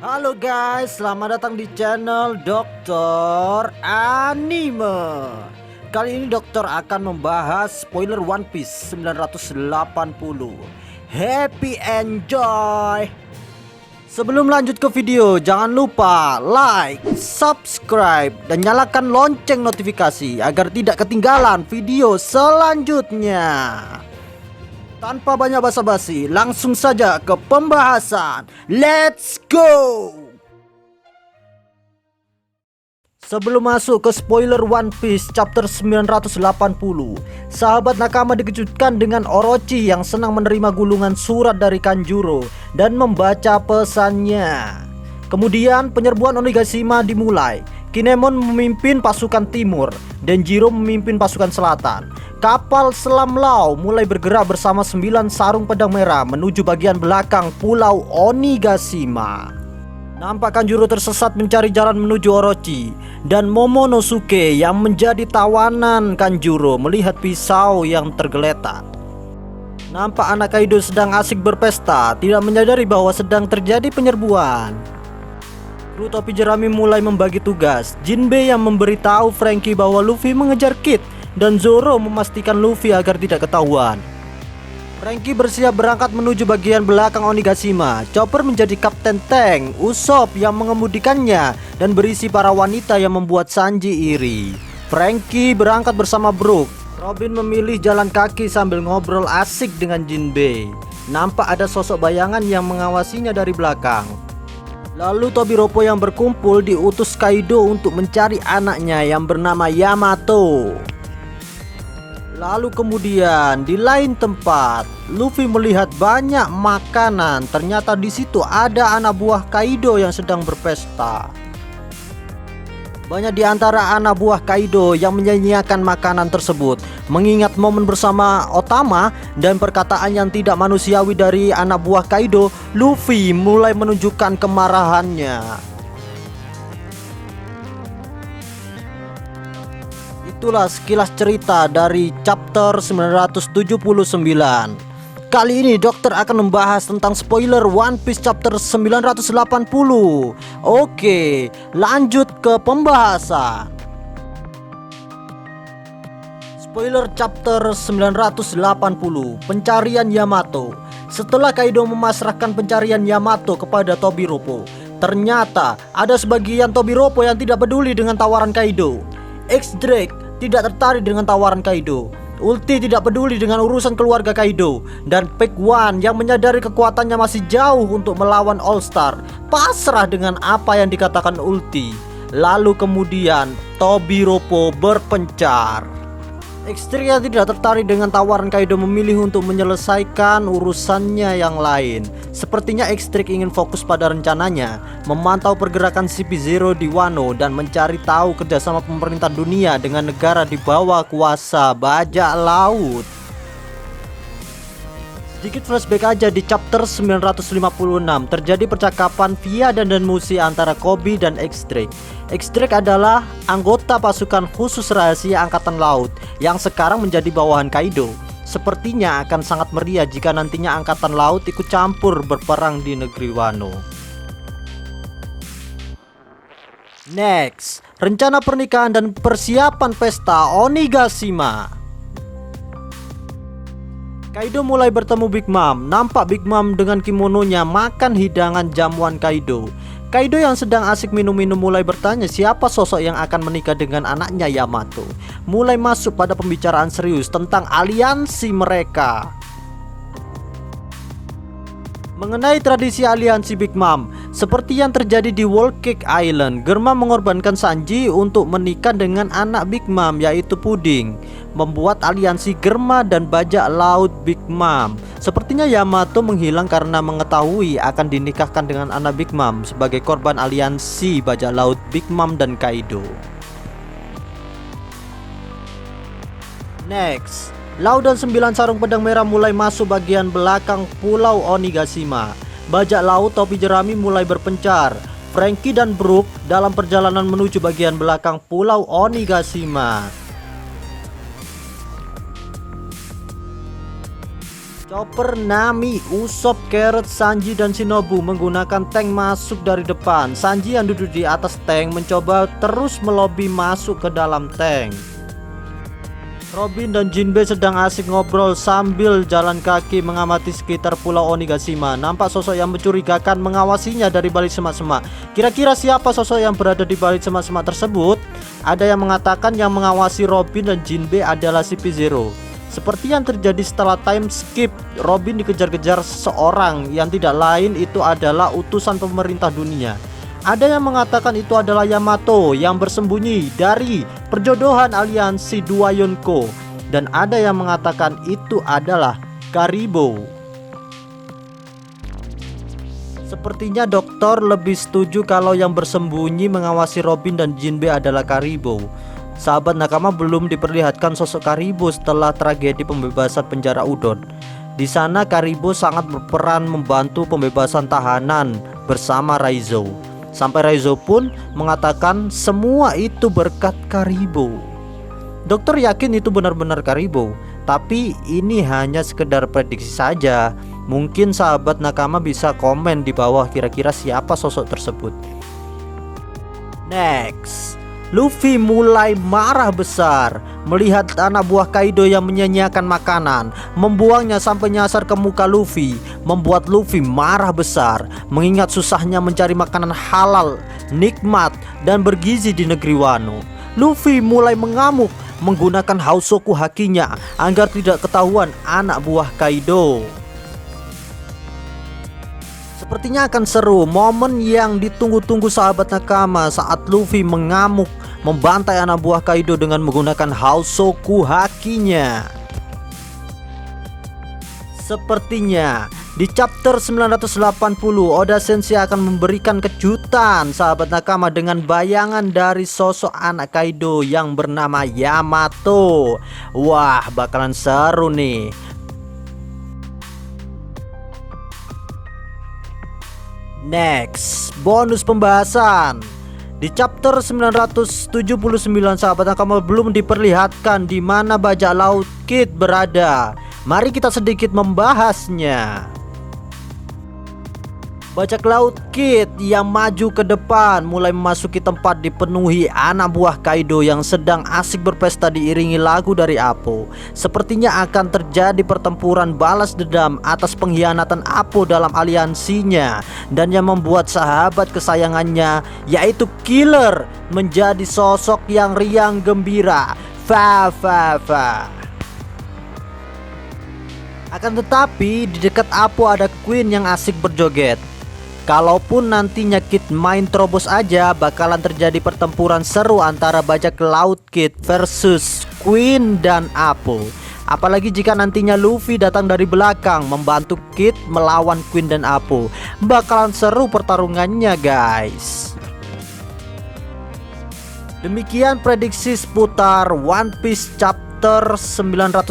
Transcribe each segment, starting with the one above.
Halo guys, selamat datang di channel Dokter Anime. Kali ini dokter akan membahas spoiler One Piece 980. Happy enjoy. Sebelum lanjut ke video, jangan lupa like, subscribe, dan nyalakan lonceng notifikasi agar tidak ketinggalan video selanjutnya. Tanpa banyak basa-basi, langsung saja ke pembahasan. Let's go! Sebelum masuk ke spoiler One Piece chapter 980, sahabat nakama dikejutkan dengan Orochi yang senang menerima gulungan surat dari Kanjuro dan membaca pesannya. Kemudian penyerbuan Onigashima dimulai. Kinemon memimpin pasukan timur, Denjiro memimpin pasukan selatan. Kapal selam Law mulai bergerak bersama 9 sarung pedang merah menuju bagian belakang pulau Onigashima. Nampak Kanjuro tersesat mencari jalan menuju Orochi, dan Momonosuke yang menjadi tawanan Kanjuro melihat pisau yang tergeletak. Nampak anak Kaido sedang asik berpesta, tidak menyadari bahwa sedang terjadi penyerbuan. Kru topi jerami mulai membagi tugas. Jinbe yang memberitahu Franky bahwa Luffy mengejar Kid, dan Zoro memastikan Luffy agar tidak ketahuan. Franky bersiap berangkat menuju bagian belakang Onigashima. Chopper menjadi kapten tank, Usopp yang mengemudikannya, dan berisi para wanita yang membuat Sanji iri. Franky berangkat bersama Brook. Robin memilih jalan kaki sambil ngobrol asik dengan Jinbe. Nampak ada sosok bayangan yang mengawasinya dari belakang. Lalu Tobiropo yang berkumpul diutus Kaido untuk mencari anaknya yang bernama Yamato. Lalu kemudian di lain tempat, Luffy melihat banyak makanan. Ternyata di situ ada anak buah Kaido yang sedang berpesta. Banyak di antara anak buah Kaido yang menyanyiakan makanan tersebut. Mengingat momen bersama Otama dan perkataan yang tidak manusiawi dari anak buah Kaido, Luffy mulai menunjukkan kemarahannya. Itulah sekilas cerita dari chapter 979. Kali ini dokter akan membahas tentang spoiler One Piece chapter 980. Oke, lanjut ke pembahasan. Spoiler chapter 980, pencarian Yamato. Setelah Kaido memasrahkan pencarian Yamato kepada Tobiropo, ternyata ada sebagian Tobiropo yang tidak peduli dengan tawaran Kaido. X-Drake tidak tertarik dengan tawaran Kaido. Ulti tidak peduli dengan urusan keluarga Kaido, dan Pack One yang menyadari kekuatannya masih jauh untuk melawan All Star pasrah dengan apa yang dikatakan Ulti. Lalu kemudian Tobiropo berpencar. X-Drake yang tidak tertarik dengan tawaran Kaido memilih untuk menyelesaikan urusannya yang lain. Sepertinya X-Drake ingin fokus pada rencananya, memantau pergerakan CP0 di Wano dan mencari tahu kerjasama pemerintah dunia dengan negara di bawah kuasa bajak laut. Sedikit flashback aja, di chapter 956 terjadi percakapan via dan Musi antara Koby dan X-Drake. X-Drake adalah anggota pasukan khusus rahasia angkatan laut yang sekarang menjadi bawahan Kaido. Sepertinya akan sangat meriah jika nantinya angkatan laut ikut campur berperang di negeri Wano. Next, rencana pernikahan dan persiapan pesta Onigashima. Kaido mulai bertemu Big Mom. Nampak Big Mom dengan kimononya makan hidangan jamuan Kaido. Kaido yang sedang asik minum-minum mulai bertanya siapa sosok yang akan menikah dengan anaknya Yamato. Mulai masuk pada pembicaraan serius tentang aliansi mereka. Mengenai tradisi aliansi Big Mom, seperti yang terjadi di Whole Cake Island, Germa mengorbankan Sanji untuk menikah dengan anak Big Mom yaitu Puding, membuat aliansi Germa dan bajak laut Big Mom. Sepertinya Yamato menghilang karena mengetahui akan dinikahkan dengan anak Big Mom sebagai korban aliansi bajak laut Big Mom dan Kaido. Next, Law dan 9 sarung pedang merah mulai masuk bagian belakang pulau Onigashima. Bajak laut topi jerami mulai berpencar. Franky dan Brook dalam perjalanan menuju bagian belakang pulau Onigashima. Chopper, Nami, Usopp, Carrot, Sanji, dan Shinobu menggunakan tank masuk dari depan. Sanji yang duduk di atas tank mencoba terus melobi masuk ke dalam tank. Robin dan Jinbe sedang asik ngobrol sambil jalan kaki mengamati sekitar pulau Onigashima. Nampak sosok yang mencurigakan mengawasinya dari balik semak-semak. Kira-kira siapa sosok yang berada di balik semak-semak tersebut? Ada yang mengatakan yang mengawasi Robin dan Jinbe adalah CP0. Seperti yang terjadi setelah time skip, Robin dikejar-kejar seseorang yang tidak lain itu adalah utusan pemerintah dunia. Ada yang mengatakan itu adalah Yamato yang bersembunyi dari perjodohan aliansi dua Yonko, dan ada yang mengatakan itu adalah Karibo. Sepertinya dokter lebih setuju kalau yang bersembunyi mengawasi Robin dan Jinbe adalah Karibo. Sahabat nakama, belum diperlihatkan sosok Karibo setelah tragedi pembebasan penjara Udon. Di sana Karibo sangat berperan membantu pembebasan tahanan bersama Raizo. Sampai Raizo pun mengatakan semua itu berkat Karibo. Dokter yakin itu benar-benar Karibo, tapi ini hanya sekedar prediksi saja. Mungkin sahabat nakama bisa komen di bawah kira-kira siapa sosok tersebut. Next, Luffy mulai marah besar melihat anak buah Kaido yang menyanyiakan makanan, membuangnya sampai nyasar ke muka Luffy. Membuat Luffy marah besar mengingat susahnya mencari makanan halal, nikmat, dan bergizi di negeri Wano. Luffy mulai mengamuk menggunakan Hausoku hakinya agar tidak ketahuan anak buah Kaido. Sepertinya akan seru momen yang ditunggu-tunggu sahabat nakama saat Luffy mengamuk membantai anak buah Kaido dengan menggunakan Hausoku hakinya. Sepertinya di chapter 980 Oda Sensei akan memberikan kejutan sahabat nakama dengan bayangan dari sosok anak Kaido yang bernama Yamato. Wah, bakalan seru nih. Next, bonus pembahasan. Di chapter 979 sahabat nakama belum diperlihatkan di mana bajak laut Kid berada. Mari kita sedikit membahasnya. Bajak laut Kid yang maju ke depan mulai memasuki tempat dipenuhi anak buah Kaido yang sedang asik berpesta diiringi lagu dari Apo. Sepertinya akan terjadi pertempuran balas dendam atas pengkhianatan Apo dalam aliansinya, dan yang membuat sahabat kesayangannya yaitu Killer menjadi sosok yang riang gembira. Akan tetapi di dekat Apo ada Queen yang asik berjoget. Kalaupun nantinya Kid main terobos aja, bakalan terjadi pertempuran seru antara bajak laut Kid versus Queen dan Apo. Apalagi jika nantinya Luffy datang dari belakang membantu Kid melawan Queen dan Apo. Bakalan seru pertarungannya guys. Demikian prediksi seputar One Piece chapter 980.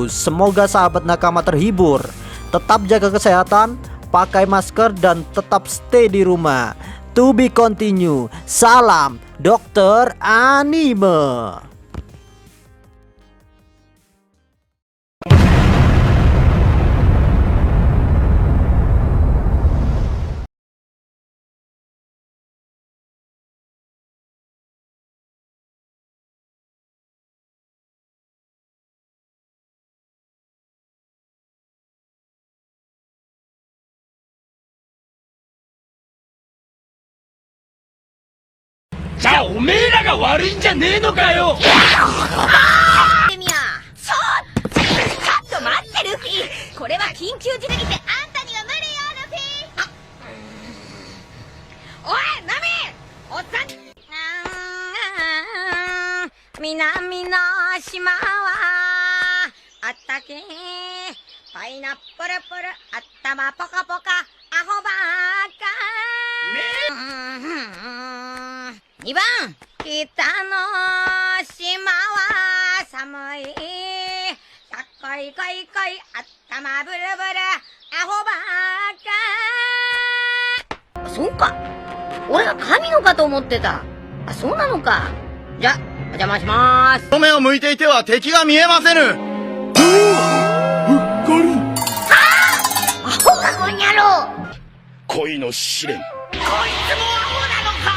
Semoga sahabat nakama terhibur. Tetap jaga kesehatan, pakai masker, dan tetap stay di rumah. To be continue. Salam Dokter Anime.おめえらが悪いんじゃねえのかよ。ちょっと待ってルフィ、これは緊急事態であんたには無理よルフィ。おいナミ、おっさん。南の島はあったけ、パイナップルプル頭ポカポカアホばっか。2番、北の島は寒い、かいかいかい頭ブルブルアホばっか。そうか、俺が神のかと思ってた。あ、そうなのか。じゃ、お邪魔します。目を向いていては敵が見えませぬ。うっかり。恋の試練。こいつもアホなのか